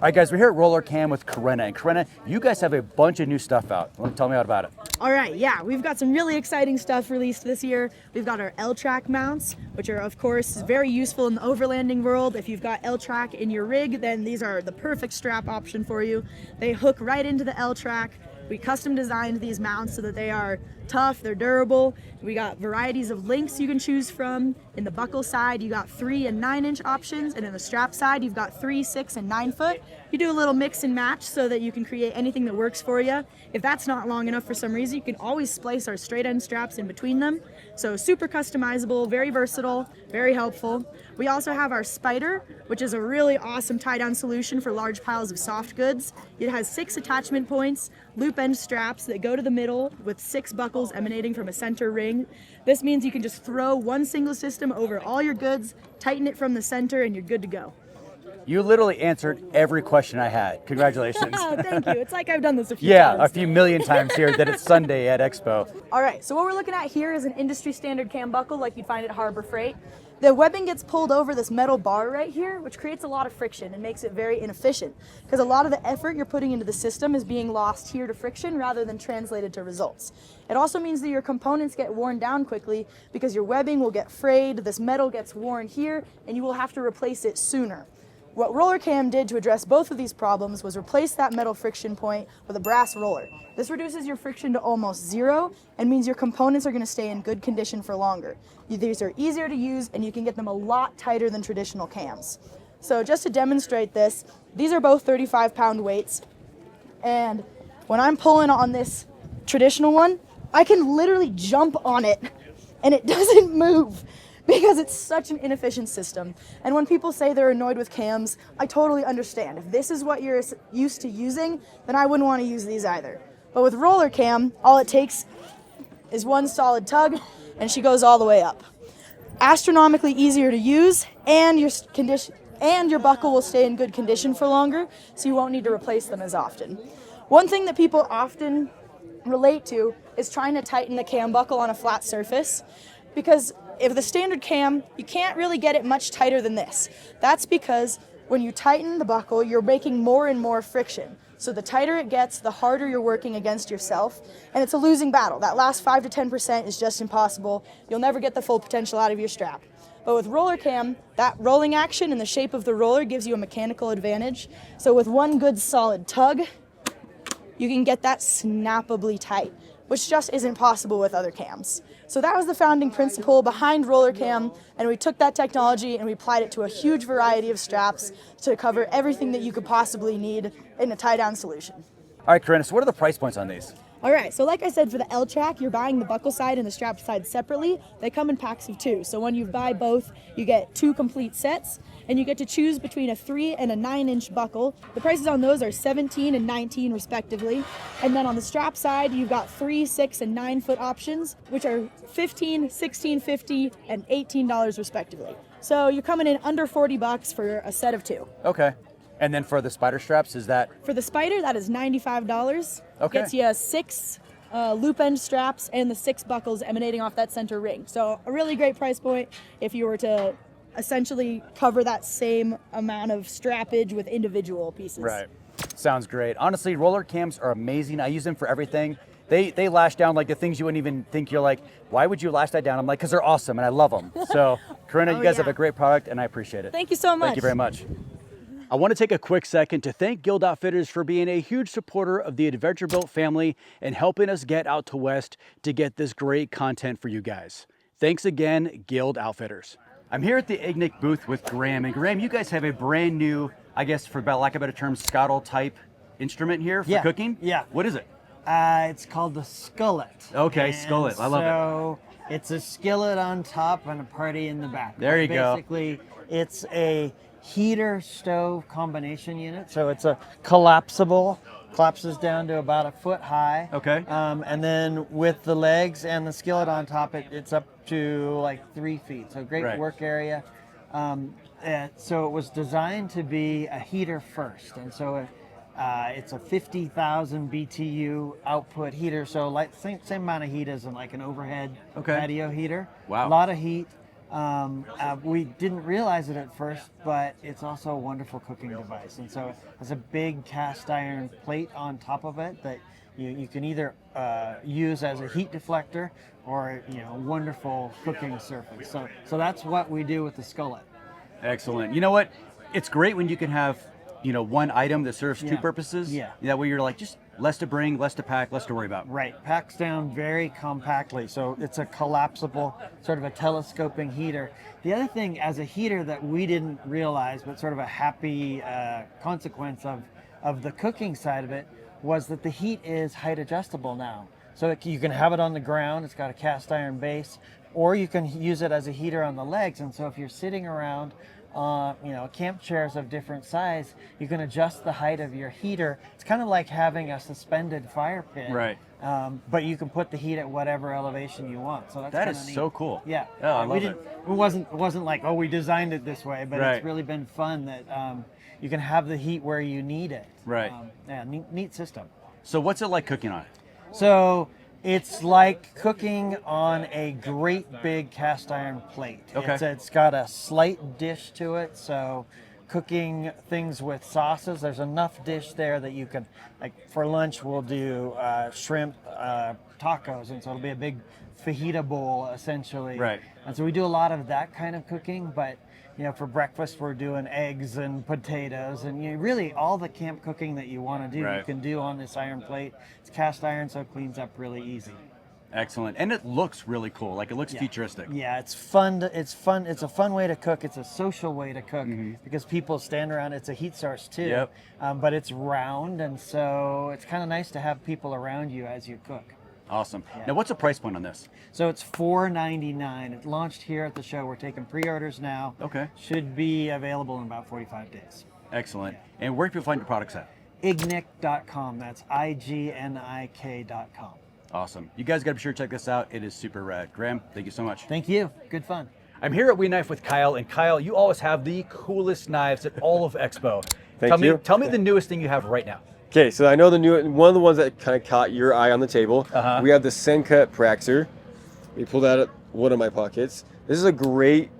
All right, guys, we're here at RollerCam with Corinna. And Corinna, you guys have a bunch of new stuff out. Tell me all about it. All right, yeah, we've got some really exciting stuff released this year. We've got our L-track mounts, which are, of course, very useful in the overlanding world. If you've got L-track in your rig, then these are the perfect strap option for you. They hook right into the L-track. We custom designed these mounts so that they are tough, they're durable. We got varieties of lengths you can choose from. In the buckle side, you got 3 and 9 inch options, and in the strap side, you've got 3, 6, and 9 foot. You do a little mix and match so that you can create anything that works for you. If that's not long enough for some reason, you can always splice our straight end straps in between them. So super customizable, very versatile, very helpful. We also have our Spider, which is a really awesome tie-down solution for large piles of soft goods. It has 6 attachment points, loop end straps that go to the middle with 6 buckles emanating from a center ring. This means you can just throw one single system over all your goods, tighten it from the center, and you're good to go. You literally answered every question I had. Congratulations. Thank you. It's like I've done this a few times. Yeah, a few million times here that it's Sunday at Expo. All right, so what we're looking at here is an industry standard cam buckle like you'd find at Harbor Freight. The webbing gets pulled over this metal bar right here, which creates a lot of friction and makes it very inefficient because a lot of the effort you're putting into the system is being lost here to friction rather than translated to results. It also means that your components get worn down quickly because your webbing will get frayed, this metal gets worn here, and you will have to replace it sooner. What RollerCam did to address both of these problems was replace that metal friction point with a brass roller. This reduces your friction to almost zero and means your components are going to stay in good condition for longer. These are easier to use and you can get them a lot tighter than traditional cams. So just to demonstrate this, these are both 35-pound weights, and when I'm pulling on this traditional one, I can literally jump on it and it doesn't move, because it's such an inefficient system. And when people say they're annoyed with cams, I totally understand. If this is what you're used to using, then I wouldn't want to use these either. But with RollerCam, all it takes is one solid tug, and she goes all the way up. Astronomically easier to use, and your buckle will stay in good condition for longer, so you won't need to replace them as often. One thing that people often relate to is trying to tighten the cam buckle on a flat surface, because if the standard cam, you can't really get it much tighter than this. That's because when you tighten the buckle, you're making more and more friction. So the tighter it gets, the harder you're working against yourself, and it's a losing battle. That last 5 to 10% is just impossible. You'll never get the full potential out of your strap. But with RollerCam, that rolling action and the shape of the roller gives you a mechanical advantage. So with one good solid tug, you can get that snappably tight, which just isn't possible with other cams. So that was the founding principle behind RollerCam, and we took that technology and we applied it to a huge variety of straps to cover everything that you could possibly need in a tie-down solution. All right, Corinna, so what are the price points on these? All right, so like I said, for the L-track, you're buying the buckle side and the strap side separately. They come in packs of 2. So when you buy both, you get 2 complete sets, and you get to choose between a 3 and a 9-inch buckle. The prices on those are $17 and $19 respectively. And then on the strap side, you've got 3, 6, and 9 foot options, which are $15, $16, $50, and $18 respectively. So you're coming in under $40 for a set of 2. Okay. And then for the Spider straps, is that? For the Spider, that is $95. Okay. Gets you 6 loop end straps and the 6 buckles emanating off that center ring. So a really great price point if you were to essentially cover that same amount of strappage with individual pieces. Right. Sounds great. Honestly, roller cams are amazing. I use them for everything. They lash down like the things you wouldn't even think. You're like, why would you lash that down? I'm like, because they're awesome and I love them. So, Corinna, you guys have a great product and I appreciate it. Thank you so much. Thank you very much. I want to take a quick second to thank Guild Outfitters for being a huge supporter of the Adventure Built family and helping us get out to West to get this great content for you guys. Thanks again, Guild Outfitters. I'm here at the Ignik booth with Graham, and Graham, you guys have a brand new, I guess for lack of a better term, scuttle type instrument here for cooking? Yeah. What is it? It's called the skillet. Okay, skillet. I love it. So it's a skillet on top and a party in the back. There you go. Basically, it's a heater stove combination unit. So it's a collapsible, collapses down to about 1 foot high. Okay. And then with the legs and the skillet on top, it's up to like 3 feet. So great work area. So it was designed to be a heater first. And so it's a 50,000 BTU output heater. So like same amount of heat as in like an overhead patio heater. Wow. A lot of heat. We didn't realize it at first, but it's also a wonderful cooking device. And so it has a big cast iron plate on top of it that you can either use as a heat deflector or a wonderful cooking surface. So that's what we do with the skillet. Excellent. You know what? It's great when you can have one item that serves two Yeah. purposes. Yeah. That way you're like just less to bring, less to pack, less to worry about. Right, packs down very compactly, so it's a collapsible, sort of a telescoping heater. The other thing as a heater that we didn't realize, but sort of a happy consequence of the cooking side of it, was that the heat is height adjustable now. So you can have it on the ground, it's got a cast iron base, or you can use it as a heater on the legs. And so if you're sitting around camp chairs of different size, you can adjust the height of your heater. It's kind of like having a suspended fire pit. Right. But you can put the heat at whatever elevation you want. So That is so cool. Yeah. Oh, I love it. It wasn't like, oh, we designed it this way, but Right. it's really been fun that you can have the heat where you need it. Right. Neat system. So what's it like cooking on it? So it's like cooking on a great big cast iron plate. Okay. It's got a slight dish to it, so cooking things with sauces, there's enough dish there that you can, like for lunch we'll do shrimp tacos, and so it'll be a big fajita bowl essentially. Right. And so we do a lot of that kind of cooking, but for breakfast we're doing eggs and potatoes, and really all the camp cooking that you want to do, Right. you can do on this iron plate. It's cast iron, so it cleans up really easy. Excellent. And it looks really cool. Like it looks Yeah. futuristic. Yeah, it's fun. It's a fun way to cook. It's a social way to cook because people stand around. It's a heat source too, Yep. But it's round, and so it's kind of nice to have people around you as you cook. Awesome. Now what's the price point on this? So it's $4.99. It launched here at the show. We're taking pre-orders now. Okay. Should be available in about 45 days. Excellent. And where can people find your products at? Ignik.com. That's IGNIK.com. Awesome. You guys got to be sure to check this out. It is super rad. Graham, thank you so much. Thank you. Good fun. I'm here at WeKnife with Kyle, and Kyle, you always have the coolest knives at all of Expo. Thank you. Tell me the newest thing you have right now. Okay, so I know one of the ones that kind of caught your eye on the table. We have the Senka Praxer. Let me pull that out one of my pockets. This is a great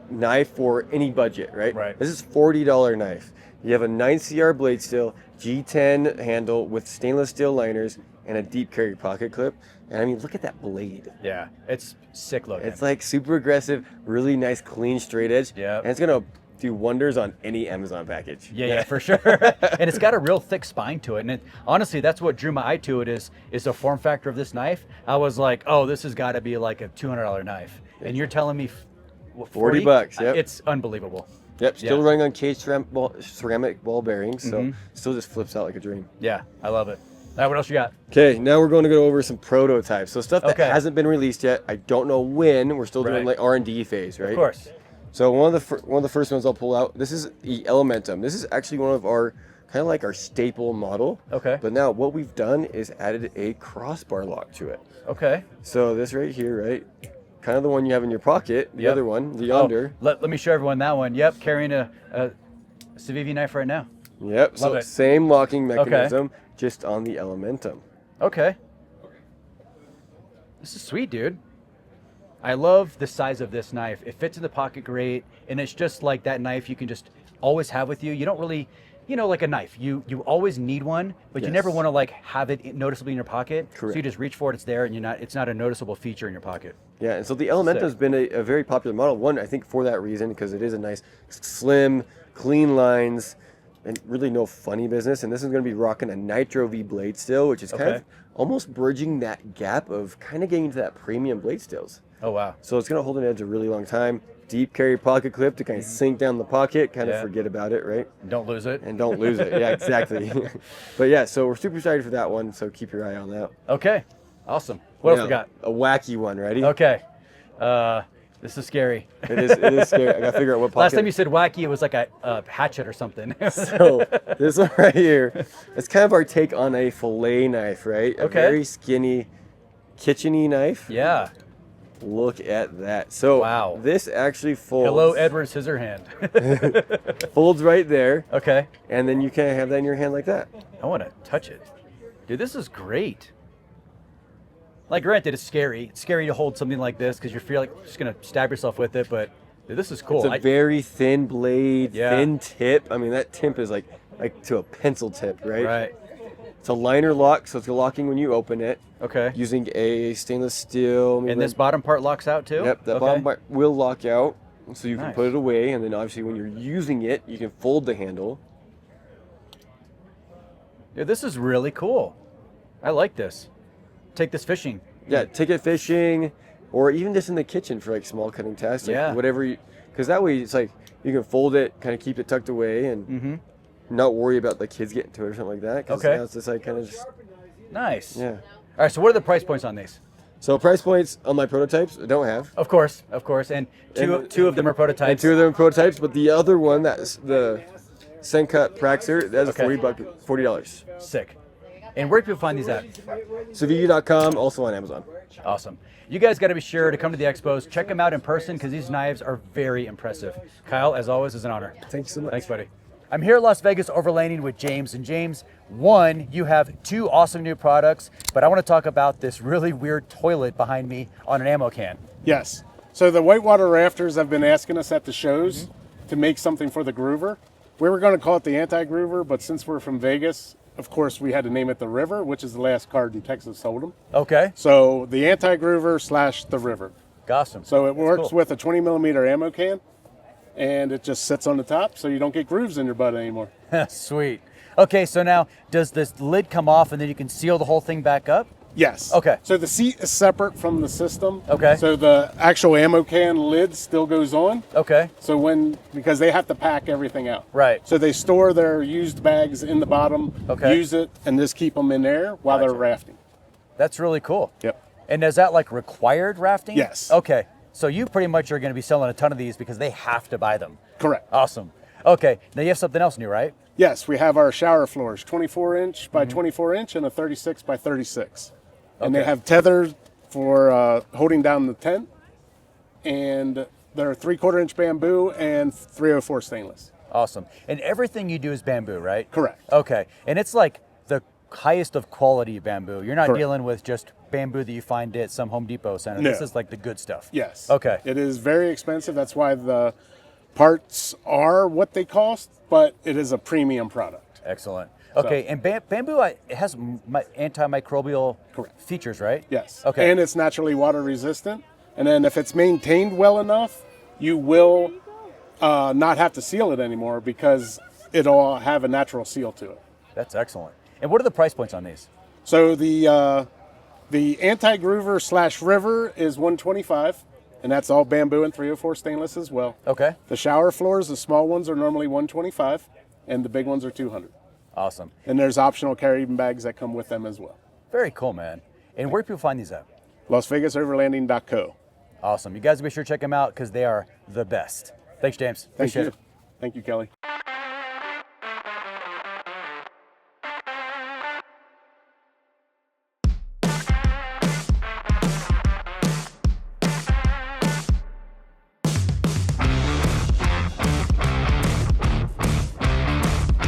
knife for any budget, right? Right. This is $40 knife. You have a 9CR blade steel, G10 handle with stainless steel liners, and a deep carry pocket clip. And I mean, look at that blade. Yeah, it's sick looking. It's like super aggressive, really nice, clean, straight edge. Yeah. And it's gonna do wonders on any Amazon package. Yeah, for sure. And it's got a real thick spine to it. And honestly, that's what drew my eye to it is the form factor of this knife. I was like, oh, this has got to be like a $200 knife. And you're telling me 40 bucks, yep. It's unbelievable. Yep, still Yeah. running on caged ceramic ball bearings, so still just flips out like a dream. Yeah, I love it. All right, what else you got? Okay, now we're going to go over some prototypes. So stuff that Okay. hasn't been released yet. I don't know when. We're still doing Right. like R&D phase, right? Of course. So one of the first ones I'll pull out. This is the Elementum. This is actually one of our kind of like our staple model. Okay. But now what we've done is added a crossbar lock to it. Okay. So this right here, right? Kind of the one you have in your pocket. The Yep. other one, the yonder. Let me show everyone that one. Yep, carrying a Civivi knife right now. Yep. So Love it. same locking mechanism, just on the Elementum. Okay. This is sweet, dude. I love the size of this knife. It fits in the pocket great, and it's just like that knife you can just always have with you. You don't really, like a knife. You always need one, but you Yes. never want to like have it noticeably in your pocket. So Correct. you just reach for it, it's there, and it's not a noticeable feature in your pocket. Yeah, and so the Elementum's been a very popular model. One, I think for that reason, because it is a nice, slim, clean lines, and really no funny business. And this is going to be rocking a Nitro V blade steel, which is kind Okay. of almost bridging that gap of kind of getting into that premium blade steels. Oh, wow. So it's going to hold an edge a really long time. Deep carry pocket clip to kind of sink down the pocket, kind of Yeah. forget about it, right? Don't lose it. And don't lose it. Yeah, exactly. But yeah, so we're super excited for that one. So keep your eye on that. Okay. Awesome. What else Now, we got? A wacky one. Ready? Okay. This is scary. It is scary. I got to figure out what pocket. Last time you said wacky, it was like a hatchet or something. So this one right here, it's kind of our take on a fillet knife, right? A Okay. very skinny, kitcheny knife. Yeah. Look at that. So Wow. this actually folds. Hello, Edward Scissorhand. Folds right there, Okay. and then you kind of have that in your hand like that. I want to touch it. Dude, this is great. Like, granted, it's scary. It's scary to hold something like this because you feel like you're just gonna stab yourself with it. But dude, this is cool. It's a very thin blade, Yeah. thin tip. I mean, that tip is like to a pencil tip, right? Right. It's a liner lock, so it's locking when you open it. Okay. Using a stainless steel. And this bottom part locks out too? Yep, that bottom part will lock out, so you can Nice. put it away, and then obviously when you're using it, you can fold the handle. Yeah, this is really cool. I like this. Take this fishing. Yeah, take it fishing, or even just in the kitchen for like small cutting tasks. Like Yeah. whatever you, because that way it's like you can fold it, kind of keep it tucked away, and not worry about the kids getting to it or something like that. 'Cause Okay. now it's just like kind of just, Nice. yeah. All right, so what are the price points on these? So price points on my prototypes, I don't have. Of course. And two of them are prototypes. And 2 of them are prototypes, but the other one, that's the Sencut Praxer, that's Okay. $40. Sick. And where do people find these at? Civivi.com, also on Amazon. Awesome. You guys got to be sure to come to the expos, check them out in person because these knives are very impressive. Kyle, as always, is an honor. Thanks so much. Thanks, buddy. I'm here at Las Vegas Overlanding with James. And James, one, you have 2 awesome new products, but I want to talk about this really weird toilet behind me on an ammo can. Yes. So the whitewater rafters have been asking us at the shows to make something for the groover. We were going to call it the anti-groover, but since we're from Vegas, of course, we had to name it the River, which is the last card in Texas Hold'em. Okay. So the anti-groover / the River. Awesome. So it works cool. with a 20 millimeter ammo can, and it just sits on the top, so you don't get grooves in your butt anymore. Sweet. Okay, so now does this lid come off and then you can seal the whole thing back up? Yes. Okay. So the seat is separate from the system. Okay. So the actual ammo can lid still goes on. Okay. So because they have to pack everything out. Right. So they store their used bags in the bottom, Okay. use it, and just keep them in there while they're rafting. That's really cool. Yep. And is that like required rafting? Yes. Okay. So you pretty much are going to be selling a ton of these because they have to buy them. Correct. Awesome. Okay. Now you have something else new, right? Yes, we have our shower floors, 24 inch by 24 inch and a 36 by 36. And they Okay. have tethers for holding down the tent. And they're 3/4 inch bamboo and 304 stainless. Awesome. And everything you do is bamboo, right? Correct. Okay. And it's like the highest of quality bamboo. You're not Correct. dealing with just bamboo that you find at some Home Depot center. No. This is like the good stuff. Yes. Okay. It is very expensive. That's why the parts are what they cost, but it is a premium product. Excellent. Okay. And bamboo it has antimicrobial Correct. features, right? Yes. Okay. And it's naturally water resistant. And then if it's maintained well enough, you will not have to seal it anymore because it'll have a natural seal to it. That's excellent. And what are the price points on these? So the anti-groover / river is $125, and that's all bamboo and 304 stainless as well. Okay. The shower floors, the small ones are normally $125, and the big ones are $200. Awesome. And there's optional carrying bags that come with them as well. Very cool, man. And where do people find these at? Las Vegas Overlanding Co. Awesome. You guys be sure to check them out because they are the best. Thanks, James. Thank Appreciate you. it. Thank you, Kelly.